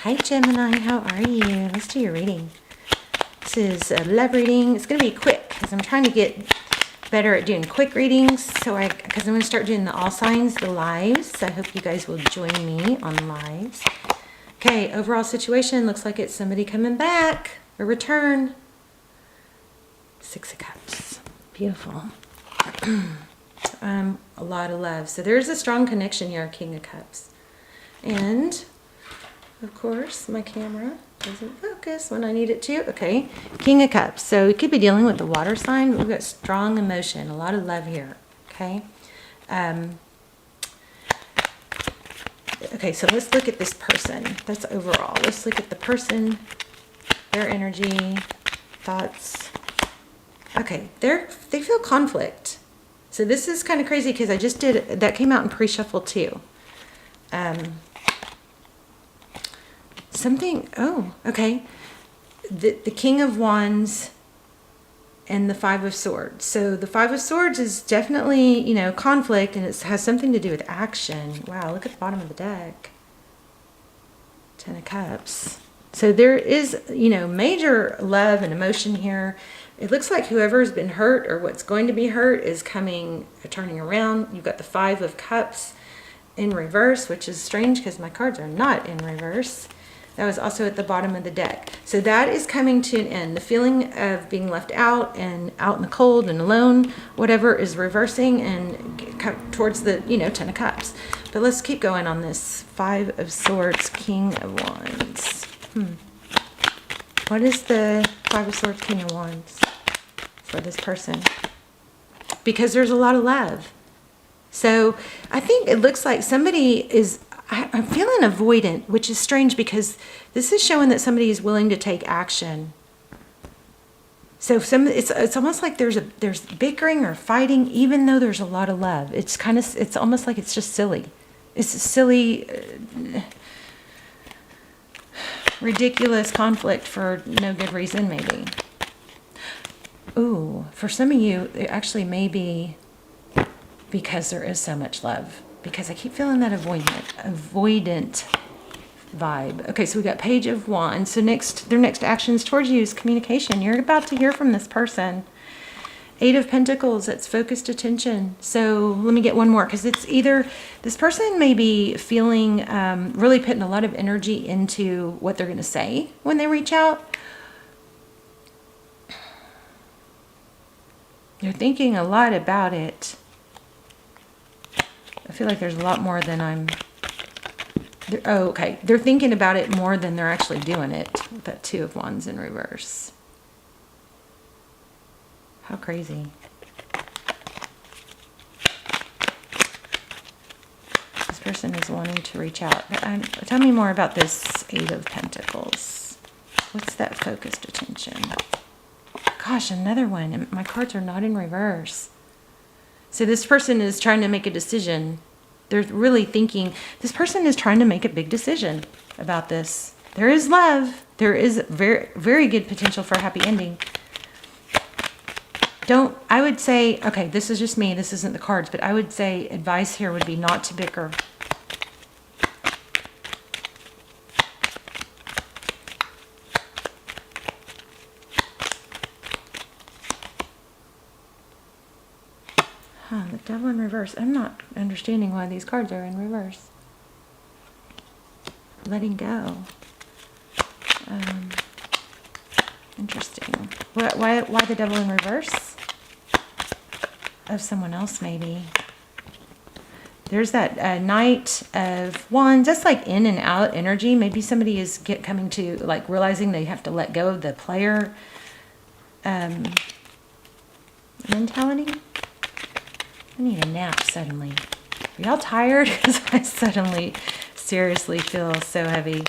Hi Gemini, how are you? Let's do your reading. This is a love reading. It's going to be quick because I'm trying to get better at doing quick readings. Because I'm going to start doing the all signs, the lives. So I hope you guys will join me on lives. Okay, overall situation looks like it's somebody coming back, a return. 6 of Cups, beautiful. A lot of love. So there's a strong connection here, King of Cups. And of course, my camera doesn't focus when I need it to. Okay, King of Cups. So we could be dealing with the water sign, but we've got strong emotion, a lot of love here. Okay. Okay, so let's look at this person. That's overall. Let's look at the person, their energy, thoughts. Okay, they feel conflict. So this is kind of crazy because I just did, that came out in pre-shuffle too. Okay. The King of Wands and the 5 of Swords. So the 5 of Swords is definitely, conflict, and it has something to do with action. Wow, look at the bottom of the deck. 10 of Cups. So there is, major love and emotion here. It looks like whoever's been hurt or what's going to be hurt is turning around. You've got the 5 of Cups in reverse, which is strange because my cards are not in reverse. That was also at the bottom of the deck. So that is coming to an end. The feeling of being left out and out in the cold and alone, whatever, is reversing and towards the, 10 of Cups. But let's keep going on this. 5 of Swords, King of Wands. What is the 5 of Swords, King of Wands for this person? Because there's a lot of love. So I think it looks like somebody is, I'm feeling avoidant, which is strange because this is showing that somebody is willing to take action. So it's almost like there's bickering or fighting, even though there's a lot of love. It's almost like it's just silly. It's a silly, ridiculous conflict for no good reason, maybe. Ooh, for some of you, it actually may be because there is so much love. Because I keep feeling that avoidant vibe. Okay, so we got Page of Wands. So their next actions towards you is communication. You're about to hear from this person. 8 of Pentacles, that's focused attention. So let me get one more, because it's either this person may be feeling, really putting a lot of energy into what they're going to say when they reach out. They're thinking a lot about it. I feel like there's a lot more than okay. They're thinking about it more than they're actually doing it. That 2 of Wands in reverse. How crazy. This person is wanting to reach out. Tell me more about this 8 of Pentacles. What's that focused attention? Gosh, another one. My cards are not in reverse. So this person is trying to make a decision. They're really thinking, this person is trying to make a big decision about this. There is love. There is very, very good potential for a happy ending. I would say, okay, this is just me. This isn't the cards, but I would say advice here would be not to bicker. The Devil in reverse. I'm not understanding why these cards are in reverse. Letting go. Interesting. Why the Devil in reverse? Of someone else, maybe. There's that Knight of Wands. That's like in and out energy. Maybe somebody is coming to, like, realizing they have to let go of the player mentality. I need a nap suddenly. Are y'all tired? Because I suddenly seriously feel so heavy.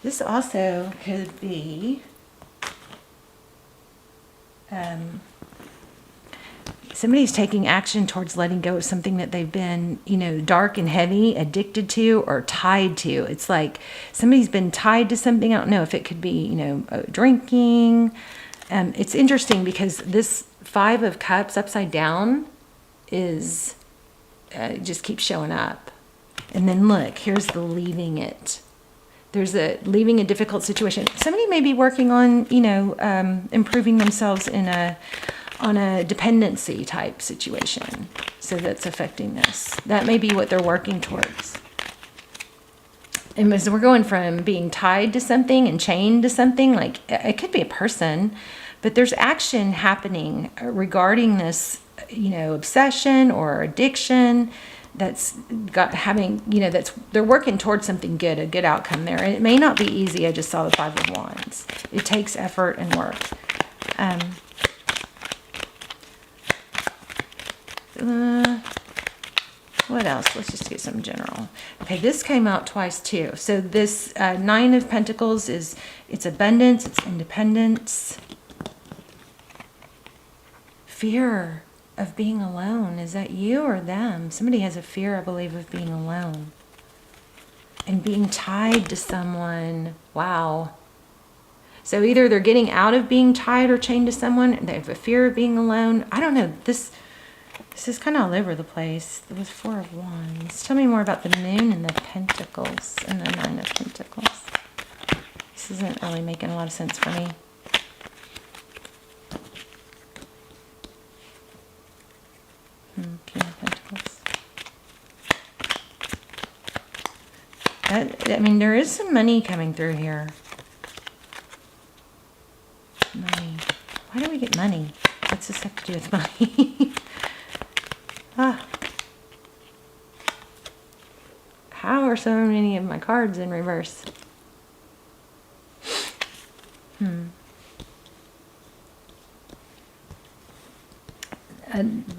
This also could be somebody's taking action towards letting go of something that they've been, dark and heavy, addicted to, or tied to. It's like somebody's been tied to something. I don't know if it could be, drinking. It's interesting because this Five of Cups upside down is just keeps showing up. And then look, here's the leaving it. There's a leaving a difficult situation. Somebody may be working on, improving themselves on a dependency type situation. So that's affecting this. That may be what they're working towards. And as we're going from being tied to something and chained to something, like it could be a person, but there's action happening regarding this, obsession or addiction that's they're working towards something good, a good outcome there. And it may not be easy. I just saw the Five of Wands. It takes effort and work. What else? Let's just get some general. Okay, this came out twice too. So this Nine of Pentacles it's abundance, it's independence. Fear of being alone. Is that you or them? Somebody has a fear, I believe, of being alone. And being tied to someone. Wow. So either they're getting out of being tied or chained to someone, and they have a fear of being alone. I don't know. This is kind of all over the place. There was Four of Wands. Tell me more about the Moon and the Pentacles and the Nine of Pentacles. This isn't really making a lot of sense for me. King of Pentacles. There is some money coming through here. Money. Why do we get money? What's this have to do with money? How are so many of my cards in reverse?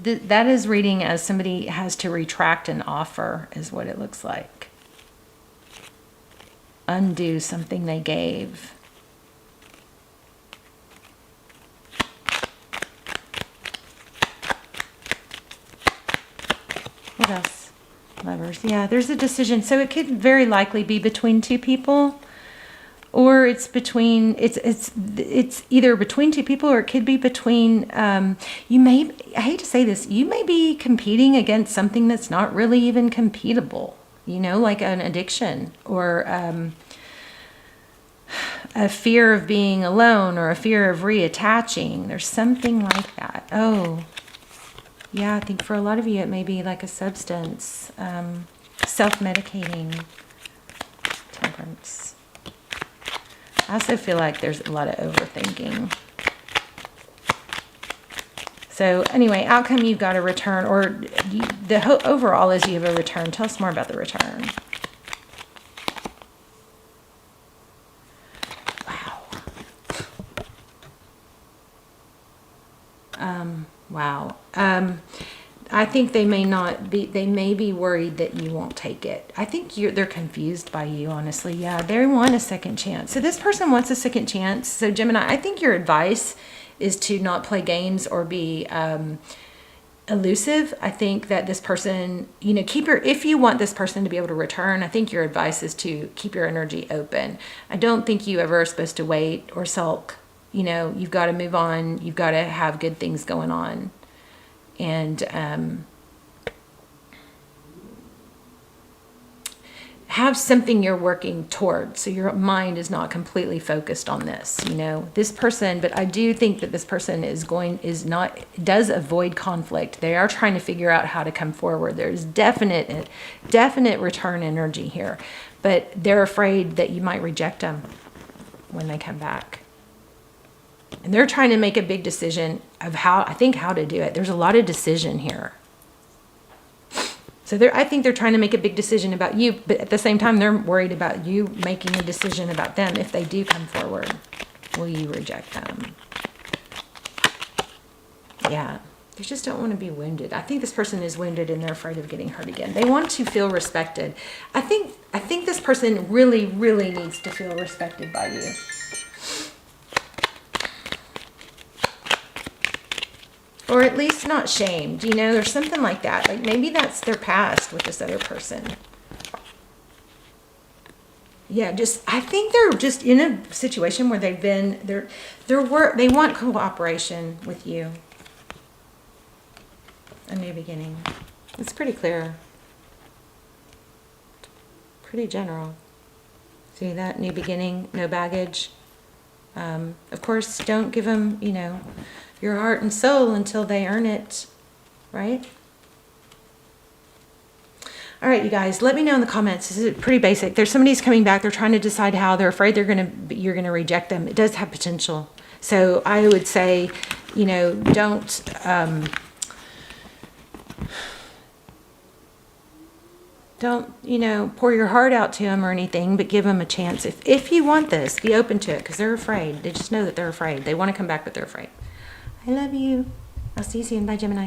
That is reading as somebody has to retract an offer, is what it looks like. Undo something they gave. What else? Lovers. Yeah, there's a decision. So it could very likely be between two people. Or it's between, it's either between two people, or it could be between, I hate to say this, you may be competing against something that's not really even competable, like an addiction, or a fear of being alone, or a fear of reattaching. There's something like that. Oh, yeah, I think for a lot of you it may be like a substance, self-medicating, temperance. I also feel like there's a lot of overthinking. So anyway, outcome, you've got a return, or the overall is you have a return. Tell us more about the return. Wow. I think they may be worried that you won't take it. I think they're confused by you, honestly. Yeah, they want a second chance. So this person wants a second chance. So Gemini, I think your advice is to not play games or be elusive. I think that this person, if you want this person to be able to return, I think your advice is to keep your energy open. I don't think you ever are supposed to wait or sulk. You've got to move on. You've got to have good things going on. And have something you're working towards, so your mind is not completely focused on this. This person, but I do think that this person does avoid conflict. They are trying to figure out how to come forward. There's definite return energy here, but they're afraid that you might reject them when they come back. And they're trying to make a big decision of how to do it. There's a lot of decision here. So I think they're trying to make a big decision about you, but at the same time, they're worried about you making a decision about them. If they do come forward, will you reject them? Yeah. They just don't want to be wounded. I think this person is wounded and they're afraid of getting hurt again. They want to feel respected. I think this person really, really needs to feel respected by you. Or at least not shamed, there's something like that. Like maybe that's their past with this other person. Yeah, I think they're just in a situation where they want cooperation with you. A new beginning. It's pretty clear. Pretty general. See that? New beginning, no baggage. Of course, don't give them, you know, your heart and soul until they earn it, right? All right, you guys, let me know in the comments. This is pretty basic. There's somebody's coming back. They're trying to decide how. They're afraid you're going to reject them. It does have potential. So I would say, you know, don't, you know, pour your heart out to them or anything, but give them a chance. If you want this, be open to it, because they're afraid. They just know that they're afraid. They want to come back, but they're afraid. I love you. I'll see you soon. Bye, Gemini.